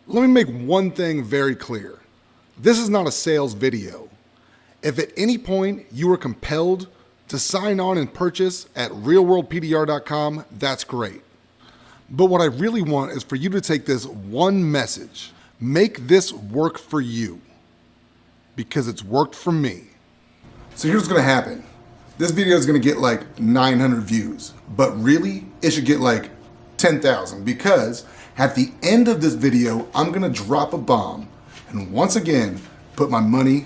Let me make one thing very clear. This is not a sales video. If at any point you are compelled to sign on and purchase at realworldpdr.com, that's great. But what I really want is for you to take this one message. Make this work for you, because it's worked for me. So here's what's gonna happen. This video is gonna get like 900 views, but really it should get like 10,000, because at the end of this video, I'm gonna drop a bomb and once again, put my money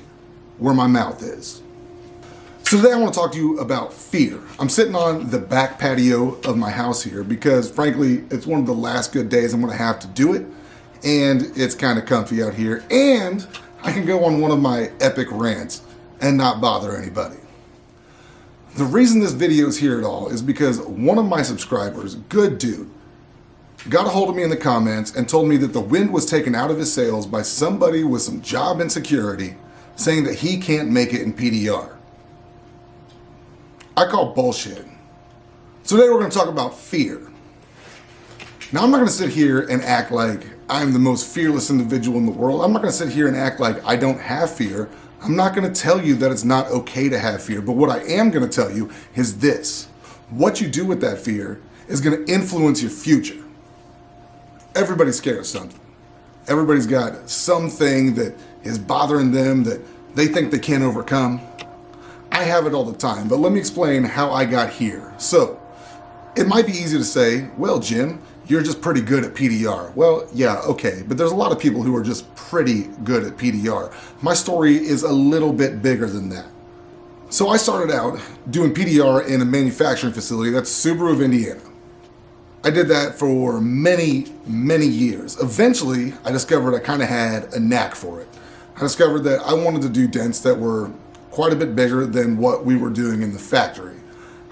where my mouth is. So today I want to talk to you about fear. I'm sitting on the back patio of my house here because frankly, it's one of the last good days I'm gonna have to do it. And it's kind of comfy out here. And I can go on one of my epic rants and not bother anybody. The reason this video is here at all is because one of my subscribers, good dude, got a hold of me in the comments and told me that the wind was taken out of his sails by somebody with some job insecurity saying that he can't make it in PDR. I call bullshit. So today we're going to talk about fear. Now I'm not going to sit here and act like I'm the most fearless individual in the world. I'm not going to sit here and act like I don't have fear. I'm not going to tell you that it's not okay to have fear. But what I am going to tell you is this. What you do with that fear is going to influence your future. Everybody's scared of something. Everybody's got something that is bothering them that they think they can't overcome. I have it all the time, but let me explain how I got here. So, it might be easy to say, well, Jim, you're just pretty good at PDR. Well, yeah, okay, but there's a lot of people who are just pretty good at PDR. My story is a little bit bigger than that. So I started out doing PDR in a manufacturing facility, that's Subaru of Indiana. I did that for many, many years. Eventually, I discovered I kind of had a knack for it. I discovered that I wanted to do dents that were quite a bit bigger than what we were doing in the factory.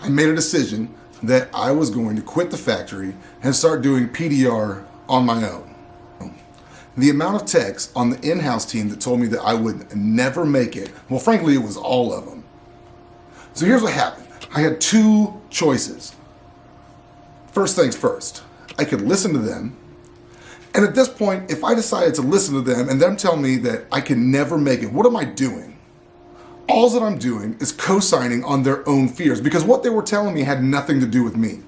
I made a decision that I was going to quit the factory and start doing PDR on my own. The amount of techs on the in-house team that told me that I would never make it, well, frankly, it was all of them. So here's what happened. I had two choices. First things first, I could listen to them. And at this point, if I decided to listen to them and them tell me that I can never make it, what am I doing? All that I'm doing is co-signing on their own fears, because what they were telling me had nothing to do with me.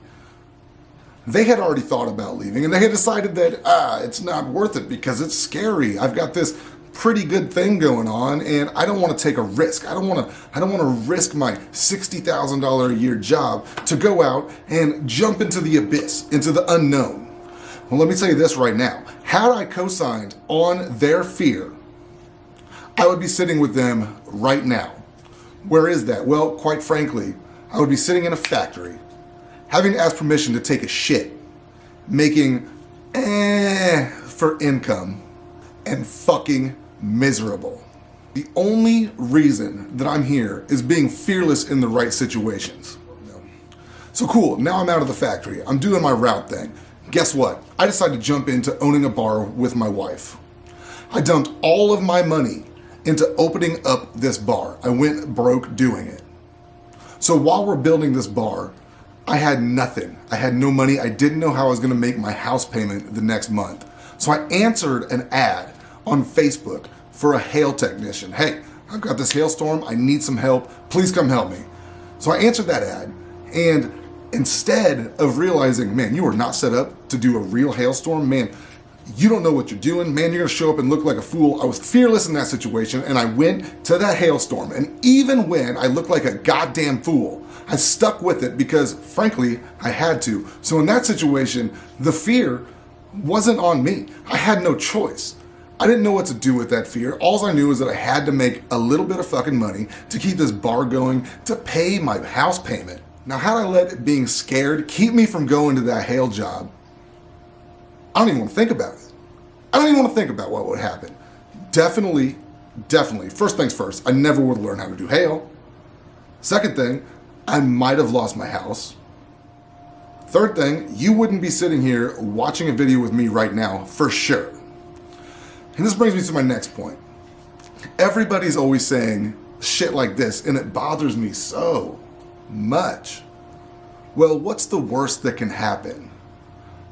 They had already thought about leaving and they had decided that, it's not worth it because it's scary. I've got this pretty good thing going on and I don't want to take a risk. I don't want to risk my $60,000 a year job to go out and jump into the abyss, into the unknown. Well, let me tell you this right now. Had I co-signed on their fear, I would be sitting with them right now. Where is that? Well, quite frankly, I would be sitting in a factory, having to ask permission to take a shit, making for income, and fucking miserable. The only reason that I'm here is being fearless in the right situations. So cool, now I'm out of the factory. I'm doing my route thing. Guess what? I decided to jump into owning a bar with my wife. I dumped all of my money into opening up this bar. I went broke doing it. So while we're building this bar, I had nothing. I had no money. I didn't know how I was gonna make my house payment the next month. So I answered an ad on Facebook for a hail technician. Hey, I've got this hailstorm. I need some help. Please come help me. So I answered that ad, and instead of realizing, man, you are not set up to do a real hailstorm, man, you don't know what you're doing, man, you're gonna show up and look like a fool. I was fearless in that situation and I went to that hailstorm. And even when I looked like a goddamn fool, I stuck with it because frankly, I had to. So in that situation, the fear wasn't on me. I had no choice. I didn't know what to do with that fear. All I knew is that I had to make a little bit of fucking money to keep this bar going, to pay my house payment. Now, had I let being scared keep me from going to that hail job, I don't even want to think about it. I don't even want to think about what would happen. Definitely, first things first, I never would learn how to do hail. Second thing, I might have lost my house. Third thing, you wouldn't be sitting here watching a video with me right now, for sure. And this brings me to my next point. Everybody's always saying shit like this, and it bothers me so much. Well, what's the worst that can happen?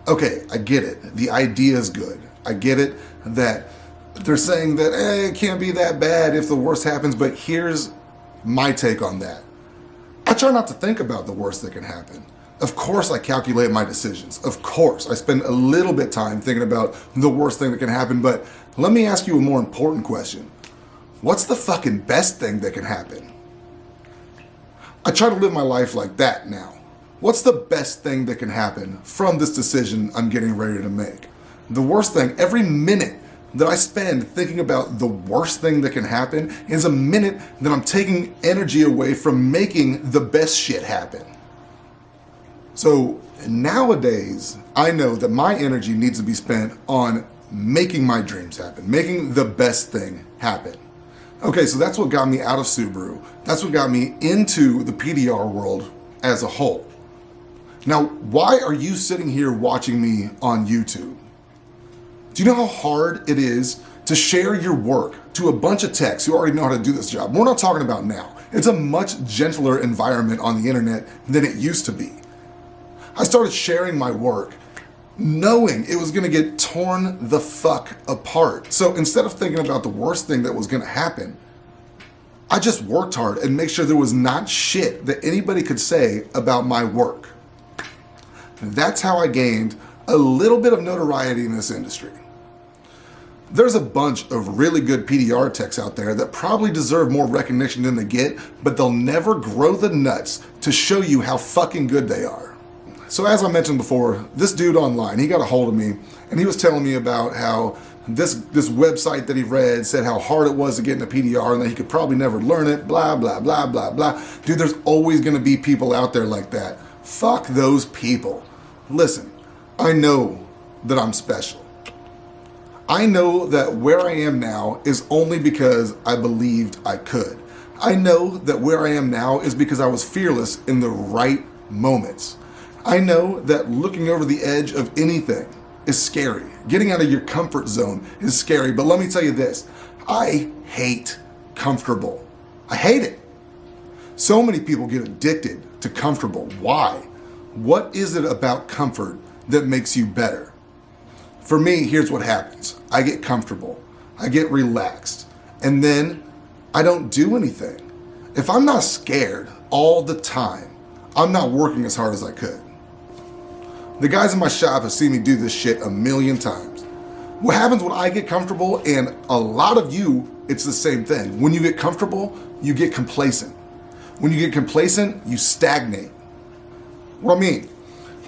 Okay, I get it. The idea is good. I get it that they're saying that it can't be that bad if the worst happens, but here's my take on that. I try not to think about the worst that can happen. Of course I calculate my decisions. Of course I spend a little bit of time thinking about the worst thing that can happen, but let me ask you a more important question. What's the fucking best thing that can happen? I try to live my life like that now. What's the best thing that can happen from this decision I'm getting ready to make? The worst thing, every minute that I spend thinking about the worst thing that can happen is a minute that I'm taking energy away from making the best shit happen. So nowadays, I know that my energy needs to be spent on making my dreams happen, making the best thing happen. Okay, so that's what got me out of Subaru. That's what got me into the PDR world as a whole. Now, why are you sitting here watching me on YouTube? Do you know how hard it is to share your work to a bunch of techs who already know how to do this job? We're not talking about now. It's a much gentler environment on the internet than it used to be. I started sharing my work knowing it was gonna get torn the fuck apart. So instead of thinking about the worst thing that was gonna happen, I just worked hard and made sure there was not shit that anybody could say about my work. That's how I gained a little bit of notoriety in this industry. There's a bunch of really good PDR techs out there that probably deserve more recognition than they get, but they'll never grow the nuts to show you how fucking good they are. So as I mentioned before, this dude online, he got a hold of me and he was telling me about how this website that he read said how hard it was to get into PDR and that he could probably never learn it, blah, blah, blah, blah, blah. Dude, there's always gonna be people out there like that. Fuck those people. Listen, I know that I'm special. I know that where I am now is only because I believed I could. I know that where I am now is because I was fearless in the right moments. I know that looking over the edge of anything is scary. Getting out of your comfort zone is scary, but let me tell you this, I hate comfortable. I hate it. So many people get addicted to comfortable. Why? What is it about comfort that makes you better? For me, here's what happens. I get comfortable, I get relaxed, and then I don't do anything. If I'm not scared all the time, I'm not working as hard as I could. The guys in my shop have seen me do this shit a million times. What happens when I get comfortable, and a lot of you, it's the same thing. When you get comfortable, you get complacent. When you get complacent, you stagnate. What I mean?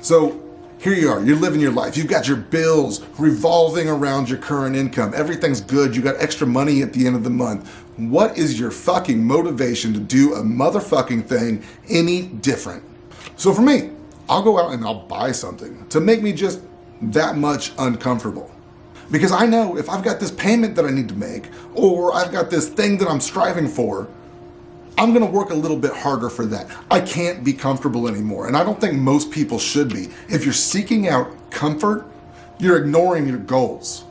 So here you are, you're living your life. You've got your bills revolving around your current income. Everything's good. You got extra money at the end of the month. What is your fucking motivation to do a motherfucking thing any different? So for me, I'll go out and I'll buy something to make me just that much uncomfortable. Because I know if I've got this payment that I need to make, or I've got this thing that I'm striving for, I'm gonna work a little bit harder for that. I can't be comfortable anymore, and I don't think most people should be. If you're seeking out comfort, you're ignoring your goals.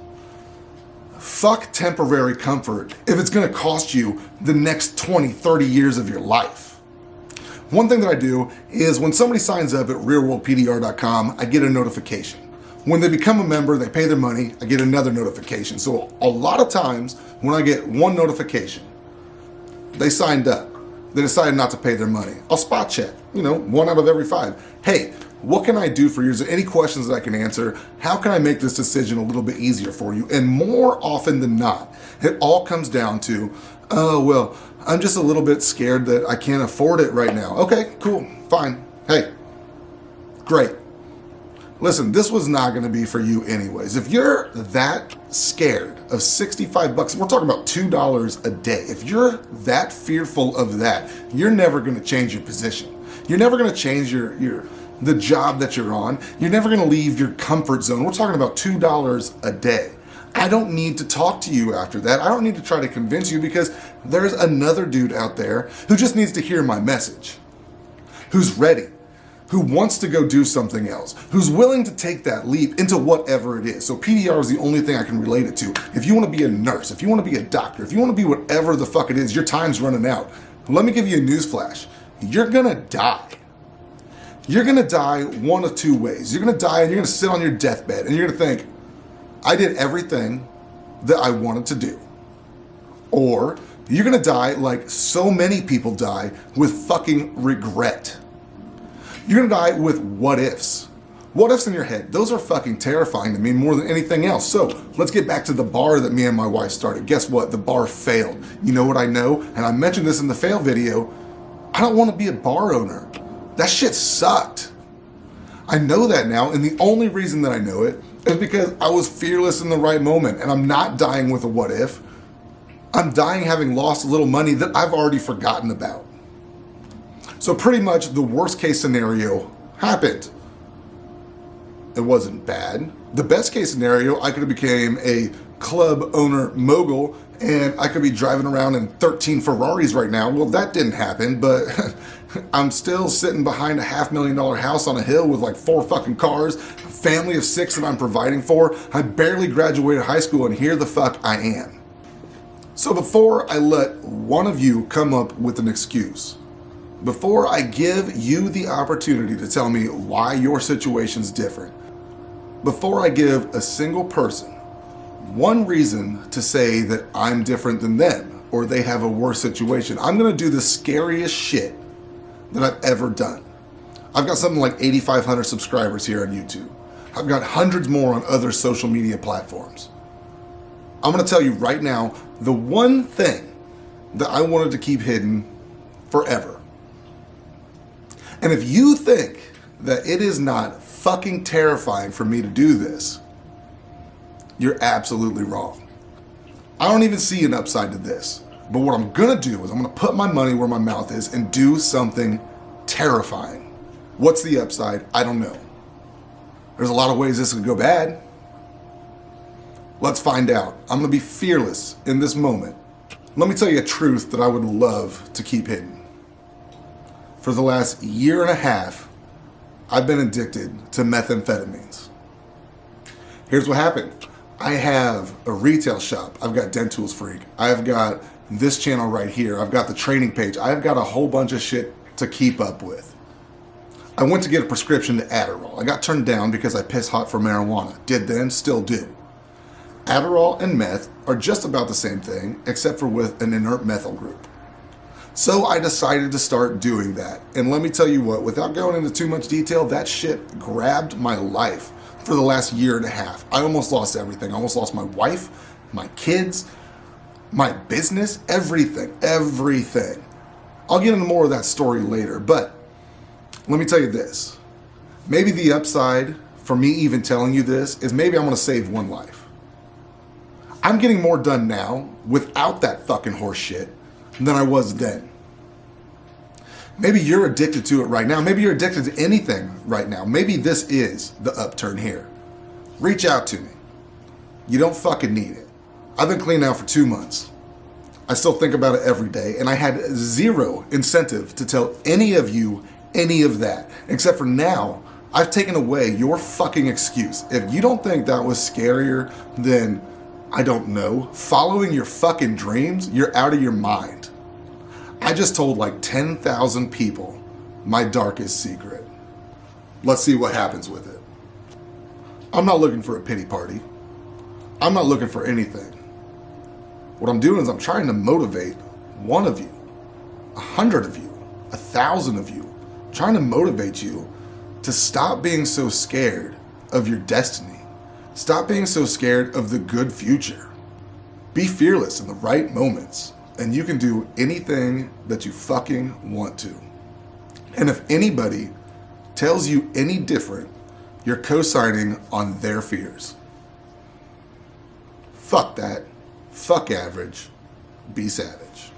Fuck temporary comfort if it's gonna cost you the next 20, 30 years of your life. One thing that I do is when somebody signs up at realworldpdr.com, I get a notification. When they become a member, they pay their money, I get another notification. So a lot of times when I get one notification, they signed up, they decided not to pay their money. I'll spot check, 1 out of every 5. Hey, what can I do for you? Is there any questions that I can answer? How can I make this decision a little bit easier for you? And more often than not, it all comes down to, oh, well, I'm just a little bit scared that I can't afford it right now. Okay, cool, fine. Hey, great. Listen, this was not gonna be for you anyways. If you're that scared of $65, we're talking about $2 a day. If you're that fearful of that, you're never gonna change your position. You're never gonna change the job that you're on. You're never gonna leave your comfort zone. We're talking about $2 a day. I don't need to talk to you after that. I don't need to try to convince you because there's another dude out there who just needs to hear my message, who's ready, who wants to go do something else, who's willing to take that leap into whatever it is. So PDR is the only thing I can relate it to. If you want to be a nurse, if you want to be a doctor, if you want to be whatever the fuck it is, your time's running out. But let me give you a newsflash. You're gonna die. You're gonna die one of two ways. You're gonna die and you're gonna sit on your deathbed and you're gonna think, I did everything that I wanted to do. Or you're gonna die like so many people die, with fucking regret. You're gonna die with what ifs. What ifs in your head. Those are fucking terrifying to me more than anything else. So let's get back to the bar that me and my wife started. Guess what? The bar failed. You know what I know? And I mentioned this in the fail video. I don't want to be a bar owner. That shit sucked. I know that now, and the only reason that I know it is because I was fearless in the right moment, and I'm not dying with a what if. I'm dying having lost a little money that I've already forgotten about. So pretty much the worst case scenario happened. It wasn't bad. The best case scenario, I could have became a club owner mogul and I could be driving around in 13 Ferraris right now. Well, that didn't happen, but I'm still sitting behind a $500,000 house on a hill with like 4 fucking cars, a family of 6 that I'm providing for. I barely graduated high school and here the fuck I am. So before I let one of you come up with an excuse, before I give you the opportunity to tell me why your situation's different, before I give a single person one reason to say that I'm different than them or they have a worse situation, I'm gonna do the scariest shit that I've ever done. I've got something like 8,500 subscribers here on YouTube. I've got hundreds more on other social media platforms. I'm gonna tell you right now, the one thing that I wanted to keep hidden forever. And if you think that it is not fucking terrifying for me to do this, you're absolutely wrong. I don't even see an upside to this. But what I'm gonna do is I'm gonna put my money where my mouth is and do something terrifying. What's the upside? I don't know. There's a lot of ways this could go bad. Let's find out. I'm gonna be fearless in this moment. Let me tell you a truth that I would love to keep hidden. For the last year and a half, I've been addicted to methamphetamines. Here's what happened. I have a retail shop. I've got Den Tools Freak. I've got this channel right here. I've got the training page. I've got a whole bunch of shit to keep up with. I went to get a prescription to Adderall. I got turned down because I piss hot for marijuana. Did then, still do. Adderall and meth are just about the same thing, except for with an inert methyl group. So I decided to start doing that. And let me tell you what, without going into too much detail, that shit grabbed my life for the last year and a half. I almost lost everything. I almost lost my wife, my kids, my business, everything. I'll get into more of that story later, but let me tell you this. Maybe the upside for me even telling you this is maybe I'm gonna save one life. I'm getting more done now without that fucking horse shit than I was then. Maybe you're addicted to it right now. Maybe you're addicted to anything right now. Maybe this is the upturn here. Reach out to me. You don't fucking need it. I've been clean now for 2 months. I still think about it every day, and I had zero incentive to tell any of you any of that, except for now, I've taken away your fucking excuse. If you don't think that was scarier than, I don't know, following your fucking dreams, you're out of your mind. I just told like 10,000 people my darkest secret. Let's see what happens with it. I'm not looking for a pity party. I'm not looking for anything. What I'm doing is I'm trying to motivate one of you, 100 of you, 1,000 of you, I'm trying to motivate you to stop being so scared of your destiny. Stop being so scared of the good future. Be fearless in the right moments, and you can do anything that you fucking want to. And if anybody tells you any different, you're co-signing on their fears. Fuck that. Fuck average. Be savage.